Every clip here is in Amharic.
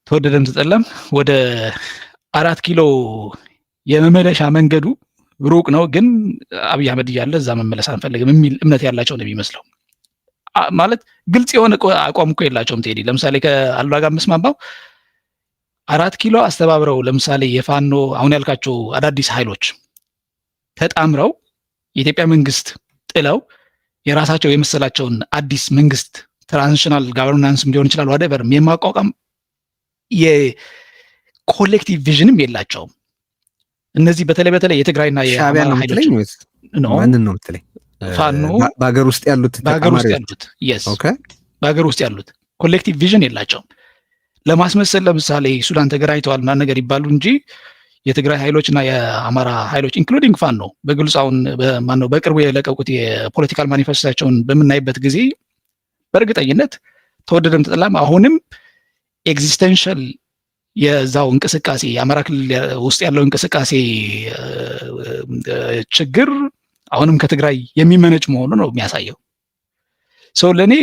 ተወደደም ተጠላም ወደ 4 ኪሎ የመመለሻ መንገዱ ሩቅ ነው፣ ግን አብይ አህመድ እያለ እዛ መመለስ አንፈልግም የሚል እምነት ያላቸው ነው የሚመስለው። ማለት ግልጽ የሆነ አቋም እኮ የላቸውም። ቴዲ ለምሳሌ ከአሉላ ጋር የምስማማው 4 ኪሎ አስተባብረው ለምሳሌ የፋኖ አሁን ያልካቸው አዳዲስ ኃይሎች ተጣምረው የኢትዮጵያ መንግስት ጥለው የራሳቸው የመሰላቸውን አዲስ መንግስት ትራንዚሽናል ጋቨርናንስም ሊሆን ይችላል ዋትኤቨርም የማቋቋም የኮሌክቲቭ ቪዥንም የላቸውም። እነዚህ በተለይ የትግራይና የሻዕቢያ ኃይሎች ነው። ማንን ነው የምትለኝ? ፋኖ በሀገር ውስጥ ያሉት በሀገር ውስጥ ያሉት ኮሌክቲቭ ቪዥን የላቸውም። ለማስመሰል ለምሳሌ ሱዳን ተገናኝተዋል ምናምን ነገር ይባሉ እንጂ የትግራይ ኃይሎች እና የአማራ ኃይሎች ኢንክሉዲንግ ፋኖ በግልጽ አሁን በቅርቡ የለቀቁት የፖለቲካል ማኒፌስቶቸውን በምናይበት ጊዜ በእርግጠኝነት ተወደደም ተጠላም አሁንም ኤግዚስተንሻል የዛው እንቅስቃሴ የአማራ ክልል ውስጥ ያለው እንቅስቃሴ ችግር አሁንም ከትግራይ የሚመነጭ መሆኑ ነው የሚያሳየው። ሰው ለእኔ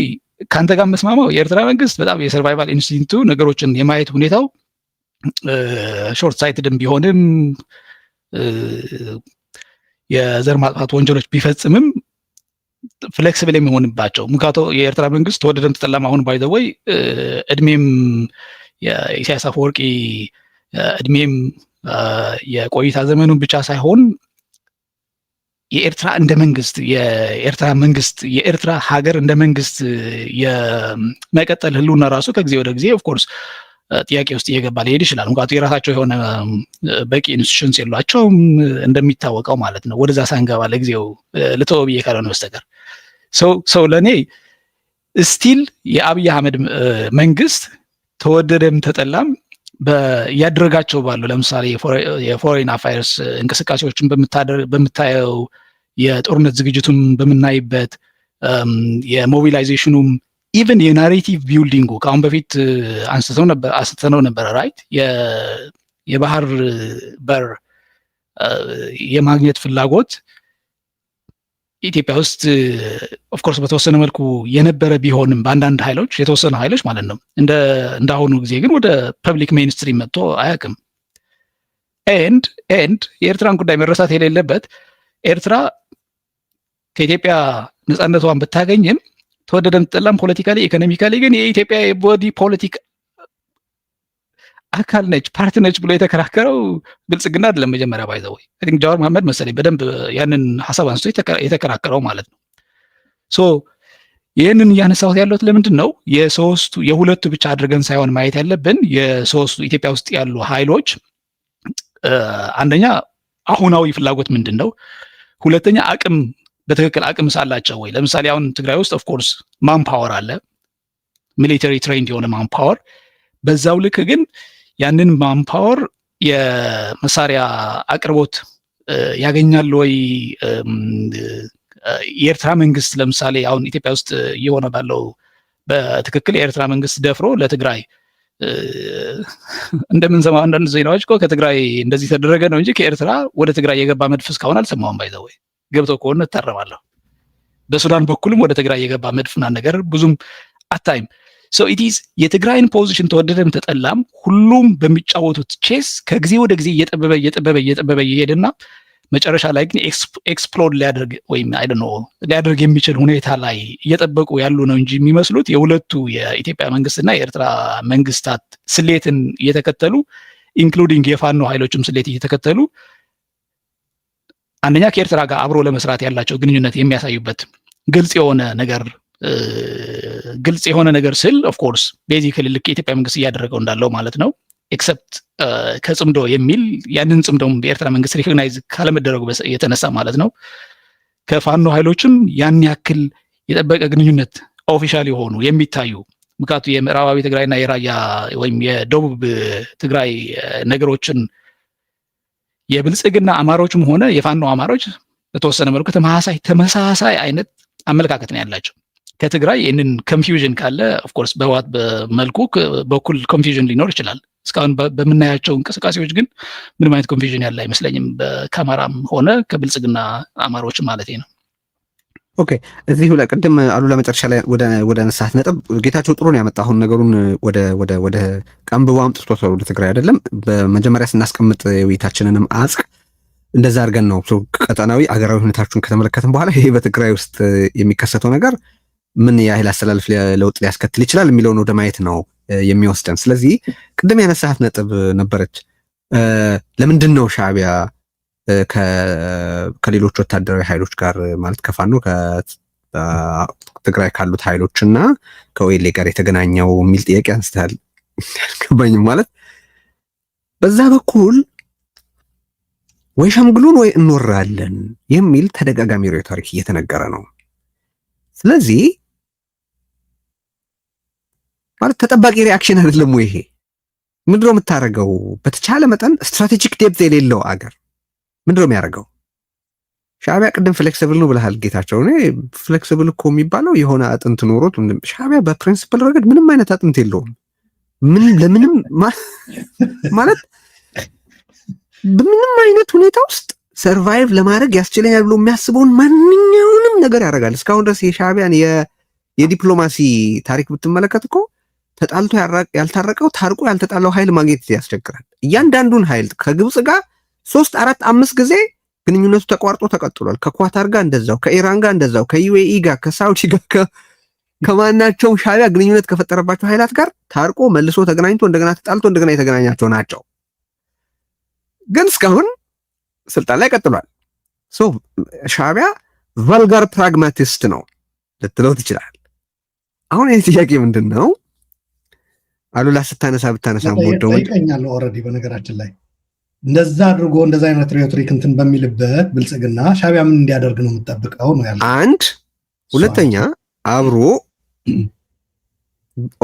ከአንተ ጋር መስማማው የኤርትራ መንግስት በጣም የሰርቫይቫል ኢንስቲንክቱ ነገሮችን የማየት ሁኔታው ሾርት ሳይትድም ቢሆንም የዘር ማጥፋት ወንጀሎች ቢፈጽምም ፍሌክሲብል የሚሆንባቸው ምክንያቱ የኤርትራ መንግስት ተወደደም ተጠላም አሁን ባይ ዘ ወይ እድሜም የኢሳያስ አፈወርቂ እድሜም የቆይታ ዘመኑን ብቻ ሳይሆን የኤርትራ እንደ መንግስት የኤርትራ ሀገር እንደ መንግስት የመቀጠል ህልውና ራሱ ከጊዜ ወደ ጊዜ ኦፍኮርስ ጥያቄ ውስጥ እየገባ ሊሄድ ይችላል። ምክንያቱ የራሳቸው የሆነ በቂ ኢንስቲትዩሽንስ የሏቸውም እንደሚታወቀው ማለት ነው። ወደዛ ሳንገባ ለጊዜው ልተወው ብዬ ካልሆነ በስተቀር ሰው ለእኔ ስቲል የአብይ አህመድ መንግስት ተወደደም ተጠላም እያደረጋቸው ባለው ለምሳሌ የፎሬን አፋይርስ እንቅስቃሴዎችን በምታየው የጦርነት ዝግጅቱን በምናይበት የሞቢላይዜሽኑም ኢቨን የናሬቲቭ ቢልዲንጉ ከአሁን በፊት አንስተነው ነበር ራይት የባህር በር የማግኘት ፍላጎት ኢትዮጵያ ውስጥ ኦፍኮርስ በተወሰነ መልኩ የነበረ ቢሆንም በአንዳንድ ኃይሎች የተወሰኑ ኃይሎች ማለት ነው እንዳሁኑ ጊዜ ግን ወደ ፐብሊክ ሜይንስትሪም መጥቶ አያውቅም። ኤንድ የኤርትራን ጉዳይ መረሳት የሌለበት ኤርትራ ከኢትዮጵያ ነፃነቷን ብታገኝም ተወደደም ተጠላም ፖለቲካሊ ኢኮኖሚካሊ ግን የኢትዮጵያ የቦዲ ፖለቲክ አካል ነች ፓርቲ ነች ብሎ የተከራከረው ብልጽግና አይደለም። መጀመሪያ ባይዘው አይ ቲንክ ጃዋር መሐመድ መሰለኝ በደንብ ያንን ሐሳብ አንስቶ የተከራከረው ማለት ነው። ሶ ይህንን እያነሳሁት ያለሁት ለምንድን ነው የሁለቱ ብቻ አድርገን ሳይሆን ማየት ያለብን የሶስቱ ኢትዮጵያ ውስጥ ያሉ ኃይሎች አንደኛ አሁናዊ ፍላጎት ምንድን ነው፣ ሁለተኛ በትክክል አቅም ሳላቸው ወይ። ለምሳሌ አሁን ትግራይ ውስጥ ኦፍኮርስ ማንፓወር አለ፣ ሚሊተሪ ትሬንድ የሆነ ማንፓወር። በዛው ልክ ግን ያንን ማንፓወር የመሳሪያ አቅርቦት ያገኛል ወይ? የኤርትራ መንግስት ለምሳሌ አሁን ኢትዮጵያ ውስጥ እየሆነ ባለው በትክክል የኤርትራ መንግስት ደፍሮ ለትግራይ እንደምንሰማው አንዳንድ ዜናዎች እኮ ከትግራይ እንደዚህ ተደረገ ነው እንጂ ከኤርትራ ወደ ትግራይ የገባ መድፍ እስካሁን አልሰማሁም። ባይዘው ወይ ገብቶ ከሆነ እታረማለሁ። በሱዳን በኩልም ወደ ትግራይ የገባ መድፍና ነገር ብዙም አታይም። ሶ ኢት ኢዝ የትግራይን ፖዚሽን ተወደደም ተጠላም ሁሉም በሚጫወቱት ቼስ ከጊዜ ወደ ጊዜ እየጠበበ እየሄደና መጨረሻ ላይ ግን ኤክስፕሎድ ሊያደርግ ወይም ሊያደርግ የሚችል ሁኔታ ላይ እየጠበቁ ያሉ ነው እንጂ የሚመስሉት የሁለቱ የኢትዮጵያ መንግስትና የኤርትራ መንግስታት ስሌትን እየተከተሉ ኢንክሉዲንግ የፋኖ ኃይሎችም ስሌት እየተከተሉ አንደኛ ከኤርትራ ጋር አብሮ ለመስራት ያላቸው ግንኙነት የሚያሳዩበት ግልጽ የሆነ ነገር ስል ኦፍኮርስ ቤዚካሊ ልክ የኢትዮጵያ መንግስት እያደረገው እንዳለው ማለት ነው። ኤክሰፕት ከጽምዶ የሚል ያንን ጽምዶም የኤርትራ መንግስት ሪኮግናይዝ ካለመደረጉ የተነሳ ማለት ነው። ከፋኖ ኃይሎችም ያን ያክል የጠበቀ ግንኙነት ኦፊሻል የሆኑ የሚታዩ ምክንያቱ የምዕራባዊ ትግራይና የራያ ወይም የደቡብ ትግራይ ነገሮችን የብልጽግና አማሮችም ሆነ የፋኖ አማሮች በተወሰነ መልኩ ተመሳሳይ አይነት አመለካከት ነው ያላቸው። ከትግራይ ይህንን ኮንፊውዥን ካለ ኦፍኮርስ በህወሓት በመልኩ በኩል ኮንፊውዥን ሊኖር ይችላል። እስካሁን በምናያቸው እንቅስቃሴዎች ግን ምንም አይነት ኮንፊውዥን ያለ አይመስለኝም፣ ከአማራም ሆነ ከብልጽግና አማሮች ማለት ነው። ኦኬ እዚሁ ላይ ቅድም አሉላ መጨረሻ ላይ ወደ ነሳት ነጥብ ጌታቸው ጥሩ ነው ያመጣ። አሁን ነገሩን ወደ ቀንብቦ አምጥቶት ወደ ትግራይ አይደለም። በመጀመሪያ ስናስቀምጥ የውይይታችንንም አጽቅ እንደዛ አድርገን ነው ቀጠናዊ አገራዊ ሁኔታችሁን ከተመለከትን በኋላ ይሄ በትግራይ ውስጥ የሚከሰተው ነገር ምን ያህል አስተላልፍ ለውጥ ሊያስከትል ይችላል የሚለውን ወደ ማየት ነው የሚወስደን። ስለዚህ ቅድም ያነሳት ነጥብ ነበረች። ለምንድን ነው ሻዕቢያ ከሌሎች ወታደራዊ ኃይሎች ጋር ማለት ከፋኖ ከትግራይ ካሉት ኃይሎችና ከኦኤልኤ ጋር የተገናኘው የሚል ጥያቄ አንስተሃል። አልገባኝም። ማለት በዛ በኩል ወይ ሸምግሉን ወይ እንወራለን የሚል ተደጋጋሚ ሬቶሪክ እየተነገረ ነው። ስለዚህ ማለት ተጠባቂ ሪአክሽን አይደለም ወይ? ይሄ ምንድነው የምታደርገው? በተቻለ መጠን ስትራቴጂክ ዴፕዝ የሌለው አገር ምንድነው የሚያደርገው? ሻዕቢያ ቅድም ፍሌክሲብል ነው ብለሃል ጌታቸው። እኔ ፍሌክሲብል እኮ የሚባለው የሆነ አጥንት ኖሮት፣ ሻዕቢያ በፕሪንሲፕል ረገድ ምንም አይነት አጥንት የለውም። ለምንም ማለት በምንም አይነት ሁኔታ ውስጥ ሰርቫይቭ ለማድረግ ያስችለኛል ብሎ የሚያስበውን ማንኛውንም ነገር ያደርጋል። እስካሁን ድረስ የሻዕቢያን የዲፕሎማሲ ታሪክ ብትመለከት እኮ ተጣልቶ ያልታረቀው ታርቆ ያልተጣላው ኃይል ማግኘት ያስቸግራል። እያንዳንዱን ኃይል ከግብጽ ጋር 3 4 5 ጊዜ ግንኙነቱ ተቋርጦ ተቀጥሏል። ከኳታር ጋር እንደዛው፣ ከኢራን ጋር እንደዛው፣ ከዩኤኢ ጋር፣ ከሳውዲ ጋር ከማናቸው ሻዕቢያ ግንኙነት ከፈጠረባቸው ኃይላት ጋር ታርቆ መልሶ ተገናኝቶ እንደገና ተጣልቶ እንደገና የተገናኛቸው ናቸው። ግን እስካሁን ስልጣን ላይ ቀጥሏል። ሻዕቢያ ቫልጋር ፕራግማቲስት ነው ልትለው ትችላል። አሁን ይህ ጥያቄ ምንድን ነው? አሉላ ብታነሳ ወደው ጠይቀኛለሁ። ኦልሬዲ በነገራችን ላይ እንደዛ አድርጎ እንደዛ አይነት ሬቶሪክ እንትን በሚልበት ብልጽግና ሻዕቢያ ምን እንዲያደርግ ነው የምጠብቀው ነው ያለው። አንድ ሁለተኛ አብሮ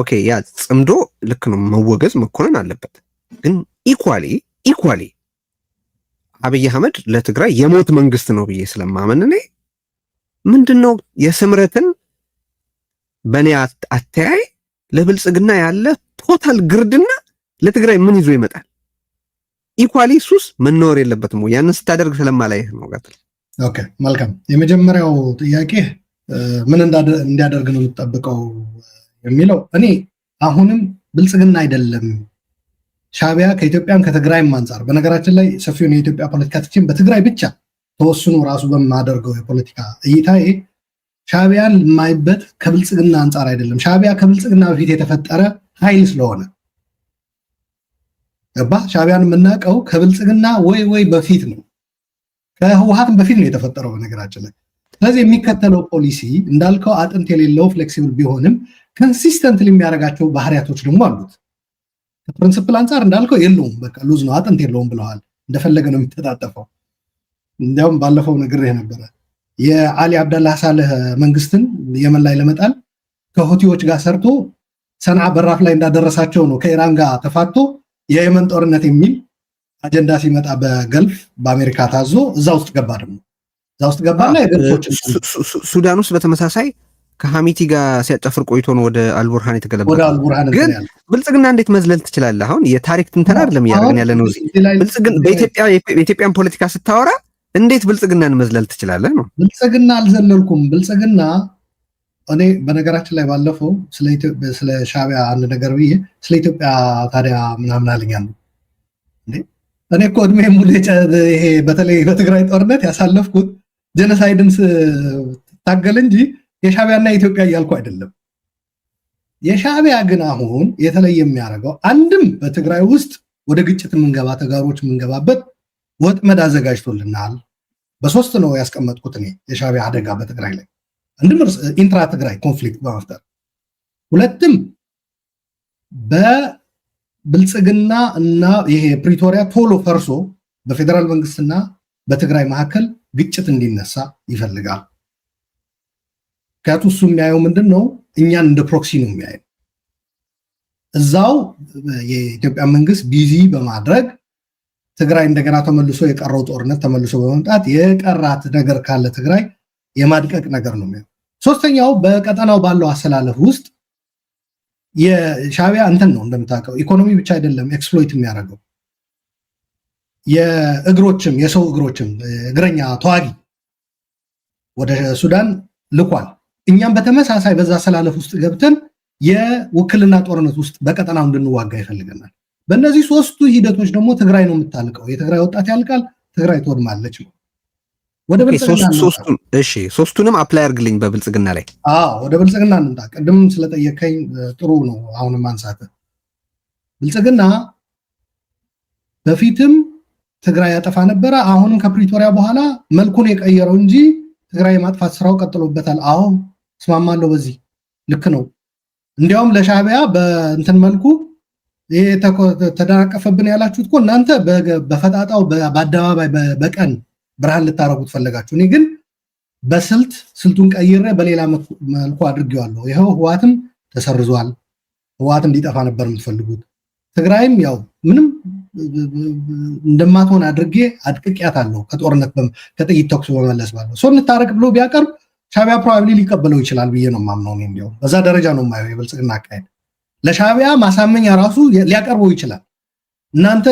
ኦኬ ያ ጽምዶ ልክ ነው መወገዝ መኮነን አለበት። ግን ኢኳሊ አብይ አህመድ ለትግራይ የሞት መንግስት ነው ብዬ ስለማመን እኔ ምንድነው የስምረትን በእኔ አተያይ ለብልጽግና ያለ ቶታል ግርድና ለትግራይ ምን ይዞ ይመጣል? ኢኳሊ ሱስ መኖር የለበትም ወይ? ያንን ስታደርግ ስለማላይህ ነው። ጋር ኦኬ መልካም። የመጀመሪያው ጥያቄ ምን እንዲያደርግ ነው የምትጠብቀው የሚለው እኔ አሁንም ብልጽግና አይደለም ሻዕቢያ ከኢትዮጵያም ከትግራይም አንጻር በነገራችን ላይ ሰፊውን የኢትዮጵያ ፖለቲካ ትችም በትግራይ ብቻ ተወስኖ ራሱ በማደርገው የፖለቲካ እይታዬ ሻዕቢያን የማይበት ከብልጽግና አንጻር አይደለም። ሻዕቢያ ከብልጽግና በፊት የተፈጠረ ኃይል ስለሆነ ገባ። ሻዕቢያን የምናውቀው ከብልጽግና ወይ በፊት ነው፣ ከህወሓትም በፊት ነው የተፈጠረው በነገራችን ላይ። ስለዚህ የሚከተለው ፖሊሲ እንዳልከው አጥንት የሌለው ፍሌክሲብል ቢሆንም ኮንሲስተንት የሚያደርጋቸው ባህሪያቶች ደግሞ አሉት። ከፕሪንሲፕል አንጻር እንዳልከው የለውም፣ በቃ ሉዝ ነው፣ አጥንት የለውም ብለዋል። እንደፈለገ ነው የሚተጣጠፈው። እንዲያውም ባለፈው ነግሬህ ነበረ የአሊ አብደላህ ሳልህ መንግስትን የመን ላይ ለመጣል ከሁቲዎች ጋር ሰርቶ ሰንዓ በራፍ ላይ እንዳደረሳቸው ነው። ከኢራን ጋር ተፋቶ የየመን ጦርነት የሚል አጀንዳ ሲመጣ በገልፍ በአሜሪካ ታዞ እዛ ውስጥ ገባ። ደግሞ እዛ ውስጥ ገባና የገልፎች ሱዳን ውስጥ በተመሳሳይ ከሐሚቲ ጋር ሲያጨፍር ቆይቶ ነው ወደ አልቡርሃን የተገለበጠው። ግን ብልጽግና እንዴት መዝለል ትችላለህ? አሁን የታሪክ ትንተና አይደለም እያደረግን ያለ ነው። ብልጽግና በኢትዮጵያን ፖለቲካ ስታወራ እንዴት ብልጽግናን መዝለል ትችላለህ ነው? ብልጽግና አልዘለልኩም። ብልጽግና እኔ በነገራችን ላይ ባለፈው ስለ ሻዕቢያ አንድ ነገር ብዬ ስለ ኢትዮጵያ ታዲያ ምናምን አለኛለሁ። እኔ እኮ እድሜ ሙሉ ይሄ በተለይ በትግራይ ጦርነት ያሳለፍኩት ጀነሳይድን ታገል እንጂ የሻዕቢያና የኢትዮጵያ እያልኩ አይደለም። የሻዕቢያ ግን አሁን የተለየ የሚያደርገው አንድም በትግራይ ውስጥ ወደ ግጭት የምንገባ ተጋሮች የምንገባበት ወጥመድ አዘጋጅቶልናል። በ3 ነው ያስቀመጥኩት እኔ የሻዕቢያ አደጋ በትግራይ ላይ አንድም ኢንትራ ትግራይ ኮንፍሊክት በመፍጠር፣ ሁለትም በብልጽግና እና ይሄ ፕሪቶሪያ ቶሎ ፈርሶ በፌዴራል መንግስትና በትግራይ መካከል ግጭት እንዲነሳ ይፈልጋል። ከቱ እሱ የሚያየው ምንድን ነው? እኛን እንደ ፕሮክሲ ነው የሚያየው። እዛው የኢትዮጵያ መንግስት ቢዚ በማድረግ ትግራይ እንደገና ተመልሶ የቀረው ጦርነት ተመልሶ በመምጣት የቀራት ነገር ካለ ትግራይ የማድቀቅ ነገር ነው የሚያየው። ሶስተኛው በቀጠናው ባለው አሰላለፍ ውስጥ የሻዕቢያ እንትን ነው እንደምታውቀው፣ ኢኮኖሚ ብቻ አይደለም ኤክስፕሎይት የሚያደርገው የእግሮችም የሰው እግሮችም እግረኛ ተዋጊ ወደ ሱዳን ልኳል። እኛም በተመሳሳይ በዛ ሰላለፍ ውስጥ ገብተን የውክልና ጦርነት ውስጥ በቀጠናው እንድንዋጋ ይፈልገናል። በእነዚህ ሶስቱ ሂደቶች ደግሞ ትግራይ ነው የምታልቀው። የትግራይ ወጣት ያልቃል፣ ትግራይ ትወድማለች ነው። ወደ ብልጽግና ሶስቱንም አፕላይ አድርግልኝ በብልጽግና ላይ። ወደ ብልጽግና እንምጣ። ቅድም ስለጠየቀኝ ጥሩ ነው አሁንም ማንሳት። ብልጽግና በፊትም ትግራይ ያጠፋ ነበረ። አሁንም ከፕሪቶሪያ በኋላ መልኩን የቀየረው እንጂ ትግራይ የማጥፋት ስራው ቀጥሎበታል። አዎ እስማማለሁ፣ በዚህ ልክ ነው። እንዲያውም ለሻዕቢያ በእንትን መልኩ ይሄ ተደናቀፈብን ያላችሁት እኮ እናንተ በፈጣጣው በአደባባይ በቀን ብርሃን ልታረጉት ፈለጋችሁ። እኔ ግን ስልቱን ቀይሬ በሌላ መልኩ አድርጌዋለሁ። ይኸው ህወሓትም ተሰርዟል። ህወሓት እንዲጠፋ ነበር የምትፈልጉት። ትግራይም ያው ምንም እንደማትሆን አድርጌ አድቅቄያታለሁ። ከጦርነት ከጥይት ተኩስ በመለስ ባለው ሰው እንታረቅ ብሎ ቢያቀርብ ሻዕቢያ ፕሮባብሊ ሊቀበለው ይችላል ብዬ ነው የማምነው። እንዲያው በዛ ደረጃ ነው የማየው የብልጽግና አካሄድ። ለሻዕቢያ ማሳመኛ ራሱ ሊያቀርበው ይችላል። እናንተ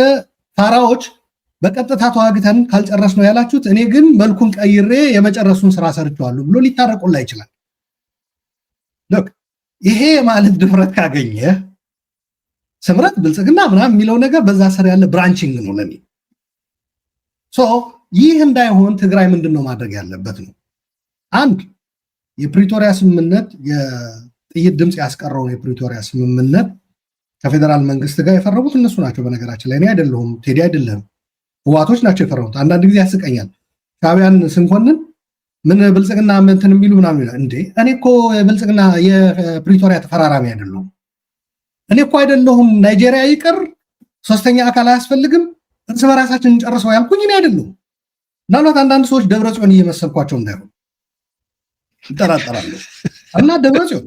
ፋራዎች በቀጥታ ተዋግተን ካልጨረስ ነው ያላችሁት፣ እኔ ግን መልኩን ቀይሬ የመጨረሱን ስራ ሰርቼዋለሁ ብሎ ሊታረቁላ ይችላል። ይሄ ማለት ድፍረት ካገኘ ስምረት ብልጽግና ምናምን የሚለው ነገር በዛ ስር ያለ ብራንቺንግ ነው ለኔ። ይህ እንዳይሆን ትግራይ ምንድን ነው ማድረግ ያለበት ነው? አንድ የፕሪቶሪያ ስምምነት የጥይት ድምፅ ያስቀረውን የፕሪቶሪያ ስምምነት ከፌዴራል መንግስት ጋር የፈረሙት እነሱ ናቸው። በነገራችን ላይ እኔ አይደለሁም፣ ቴዲ አይደለም፣ ህወሓቶች ናቸው የፈረሙት። አንዳንድ ጊዜ ያስቀኛል። ሻዕቢያን ስንኮንን ምን ብልጽግና እንትን የሚሉ ምናምን ይላል እንዴ። እኔ እኮ ብልጽግና የፕሪቶሪያ ተፈራራሚ አይደለሁም። እኔ እኮ አይደለሁም ናይጄሪያ ይቅር ሶስተኛ አካል አያስፈልግም እርስ በራሳችን እንጨርሰው ያልኩኝ እኔ አይደለሁም። ምናልባት አንዳንድ ሰዎች ደብረጽዮን እየመሰልኳቸው እንዳይሆን ይጠራጠራለሁ። እና ደብረጽዮን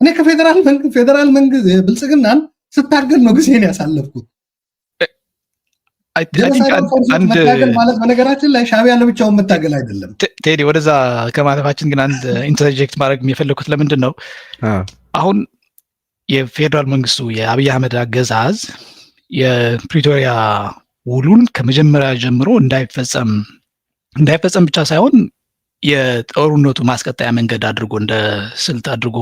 እኔ ከፌዴራል መንግስት ብልጽግናን ስታገል ነው ጊዜን ያሳለፍኩት። ማለት በነገራችን ላይ ሻዕቢያ ለብቻውን መታገል አይደለም። ቴዲ ወደዛ ከማለፋችን ግን አንድ ኢንተርጀክት ማድረግ የፈለኩት ለምንድን ነው አሁን የፌዴራል መንግስቱ የአብይ አህመድ አገዛዝ የፕሪቶሪያ ውሉን ከመጀመሪያ ጀምሮ እንዳይፈጸም ብቻ ሳይሆን የጦርነቱ ማስቀጠያ መንገድ አድርጎ እንደ ስልት አድርጎ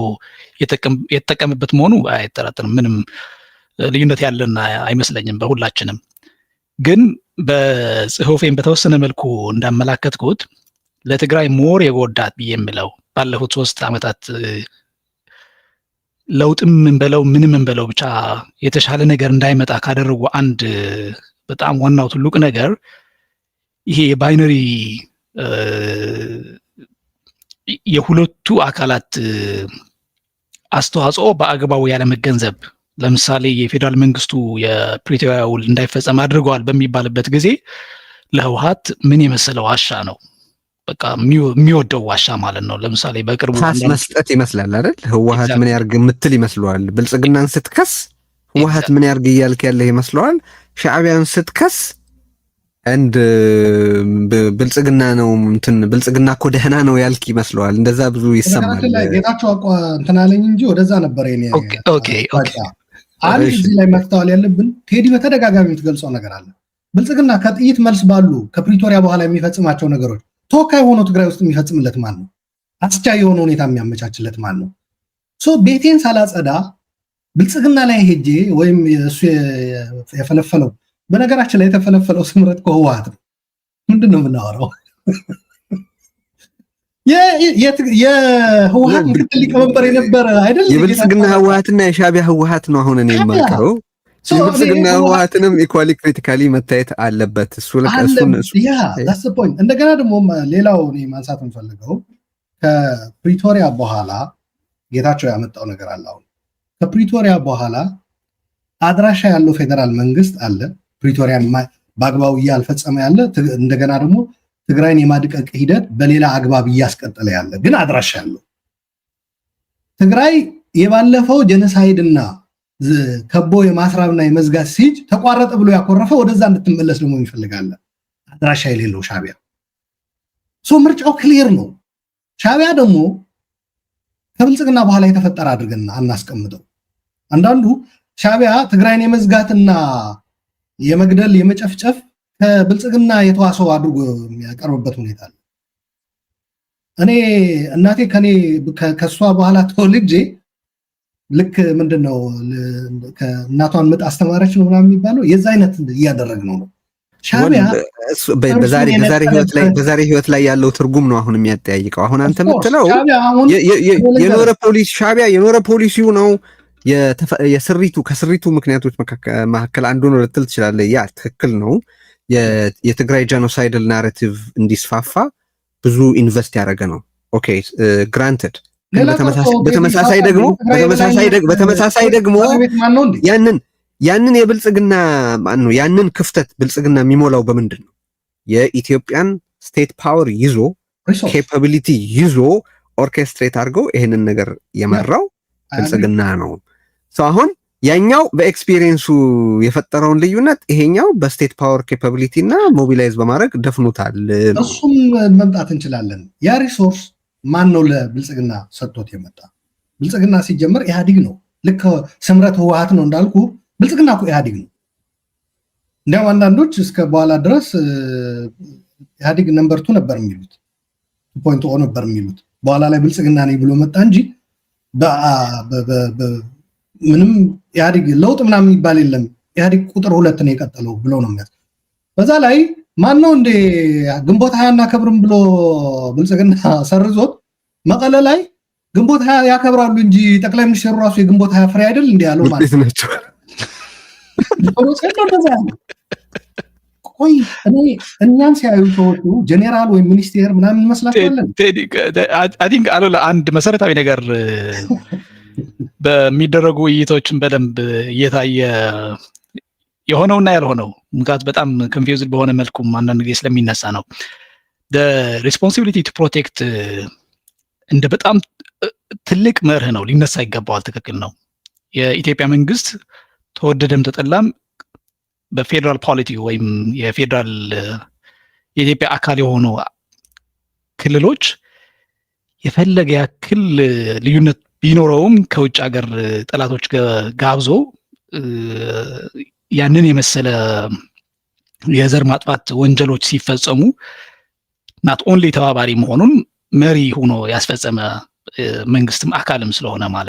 የተጠቀምበት መሆኑ አይጠራጠርም። ምንም ልዩነት ያለን አይመስለኝም በሁላችንም። ግን በጽሁፌም በተወሰነ መልኩ እንዳመላከትኩት ለትግራይ ሞር የጎዳት ብዬ የምለው ባለፉት 3 ዓመታት ለውጥም እንበለው ምንም እንበለው ብቻ የተሻለ ነገር እንዳይመጣ ካደረጉ አንድ በጣም ዋናው ትልቅ ነገር ይሄ የባይነሪ የሁለቱ አካላት አስተዋጽኦ በአግባቡ ያለመገንዘብ። ለምሳሌ የፌዴራል መንግስቱ የፕሪቶሪያ ውል እንዳይፈጸም አድርገዋል በሚባልበት ጊዜ ለህወሓት ምን የመሰለ ዋሻ ነው፣ በቃ የሚወደው ዋሻ ማለት ነው። ለምሳሌ በቅርቡ መስጠት ይመስላል አይደል? ህወሓት ምን ያርግ ምትል ይመስለዋል። ብልጽግናን ስትከስ ህወሓት ምን ያርግ እያልክ ያለ ይመስለዋል። ሻዕቢያን ስትከስ አንድ ብልጽግና ነው ብልጽግና እኮ ደህና ነው ያልክ ይመስለዋል። እንደዛ ብዙ ይሰማል። ጌታቸው እንትን አለኝ እንጂ ወደዛ ነበር የኔ። ኦኬ አንድ እዚህ ላይ መፍታወል ያለብን ቴዲ በተደጋጋሚ የምትገልጸው ነገር አለ። ብልጽግና ከጥይት መልስ ባሉ ከፕሪቶሪያ በኋላ የሚፈጽማቸው ነገሮች ተወካይ ሆኖ ትግራይ ውስጥ የሚፈጽምለት ማን ነው? አስቻይ የሆነ ሁኔታ የሚያመቻችለት ማን ነው? ቤቴን ሳላጸዳ ብልጽግና ላይ ሄጄ ወይም እሱ የፈለፈለው፣ በነገራችን ላይ የተፈለፈለው ስምረት ከህወሓት ነው። ምንድን ነው የምናወራው? የህወሓት ምክትል ሊቀመንበር የነበረ አይደል? የብልጽግና ህወሓትና የሻዕቢያ ህወሓት ነው አሁን እኔ የማውቀው። የብልጽግና ህወሓትንም ኢኳሊ ክሪቲካሊ መታየት አለበት። እንደገና ደግሞ ሌላው እኔ ማንሳት የምፈልገው ከፕሪቶሪያ በኋላ ጌታቸው ያመጣው ነገር አለ። አሁን ከፕሪቶሪያ በኋላ አድራሻ ያለው ፌዴራል መንግስት አለ፣ ፕሪቶሪያን በአግባቡ እያልፈጸመ ያለ፣ እንደገና ደግሞ ትግራይን የማድቀቅ ሂደት በሌላ አግባብ እያስቀጠለ ያለ፣ ግን አድራሻ ያለው ትግራይ የባለፈው ጀነሳይድና ከቦ የማስራብና የመዝጋት ሲጅ ተቋረጠ ብሎ ያኮረፈ ወደዛ እንድትመለስ ደግሞ ይፈልጋል። አድራሻ የሌለው ሻዕቢያ ምርጫው ክሊር ነው። ሻዕቢያ ደግሞ ከብልጽግና በኋላ የተፈጠረ አድርገን አናስቀምጠው። አንዳንዱ ሻዕቢያ ትግራይን የመዝጋትና የመግደል የመጨፍጨፍ ከብልጽግና የተዋሰው አድርጎ የሚያቀርብበት ሁኔታ አለ። እኔ እናቴ ከሷ በኋላ ተወልጄ ልክ ምንድነው ከእናቷን ምጥ አስተማረች ነው ምናምን የሚባለው የዛ አይነት እያደረግነው ነው። ሻዕቢያ በዛሬ ህይወት ላይ ያለው ትርጉም ነው አሁን የሚያጠያይቀው። አሁን አንተ የምትለው ሻዕቢያ የኖረ ፖሊሲው ነው ከስሪቱ ምክንያቶች መካከል አንዱ ነው ልትል ትችላለህ። ያ ትክክል ነው። የትግራይ ጄኖሳይደል ናሬቲቭ እንዲስፋፋ ብዙ ኢንቨስት ያደረገ ነው። ኦኬ ግራንትድ። በተመሳሳይ ደግሞ ያንን የብልጽግና ማነው ያንን ክፍተት ብልጽግና የሚሞላው በምንድን ነው? የኢትዮጵያን ስቴት ፓወር ይዞ ኬፓቢሊቲ ይዞ ኦርኬስትሬት አድርገው ይሄንን ነገር የመራው ብልጽግና ነው። አሁን ያኛው በኤክስፒሪየንሱ የፈጠረውን ልዩነት ይሄኛው በስቴት ፓወር ኬፓቢሊቲ እና ሞቢላይዝ በማድረግ ደፍኖታል። እሱም መምጣት እንችላለን። ያ ሪሶርስ ማን ነው ለብልጽግና ሰጥቶት የመጣ? ብልጽግና ሲጀምር ኢህአዲግ ነው። ልክ ስምረት ህወሓት ነው እንዳልኩ ብልጽግና እኮ ኢህአዲግ ነው። እንዲያውም አንዳንዶች እስከ በኋላ ድረስ ኢህአዲግ ነምበር 2 ነበር የሚሉት 2.0 ነበር የሚሉት። በኋላ ላይ ብልጽግና ነኝ ብሎ መጣ እንጂ ምንም ኢህአዲግ ለውጥ ምናምን የሚባል የለም። ኢህአዲግ ቁጥር 2 ነው የቀጠለው ብሎ ነው የሚያስ በዛ ላይ ማን ነው እንደ ግንቦት 20 እናከብርም ብሎ ብልጽግና ሰርዞት መቀለ ላይ ግንቦት 20 ያከብራሉ እንጂ ጠቅላይ ሚኒስትሩ ራሱ የግንቦት 20 ፍሬ አይደል እንዴ ያለው ማለት ነው። ቆይ እኛን ሲያዩ ሰዎቹ ጄኔራል ወይ ሚኒስቴር ምናምን ይመስላችኋል? አይ ቲንክ አንድ መሰረታዊ ነገር በሚደረጉ ውይይቶችን በደንብ እየታየ የሆነውና ያልሆነው ምክንያት በጣም ኮንፊውዝድ በሆነ መልኩም አንዳንድ ጊዜ ስለሚነሳ ነው። ሪስፖንሲቢሊቲ ቱ ፕሮቴክት እንደ በጣም ትልቅ መርህ ነው፣ ሊነሳ ይገባዋል። ትክክል ነው። የኢትዮጵያ መንግስት ተወደደም ተጠላም በፌዴራል ፖሊቲ ወይም የፌዴራል የኢትዮጵያ አካል የሆኑ ክልሎች የፈለገ ያክል ልዩነት ቢኖረውም ከውጭ ሀገር ጠላቶች ጋብዞ ያንን የመሰለ የዘር ማጥፋት ወንጀሎች ሲፈጸሙ ናት ኦንሊ ተባባሪ መሆኑን መሪ ሆኖ ያስፈጸመ መንግስትም አካልም ስለሆነ ማለት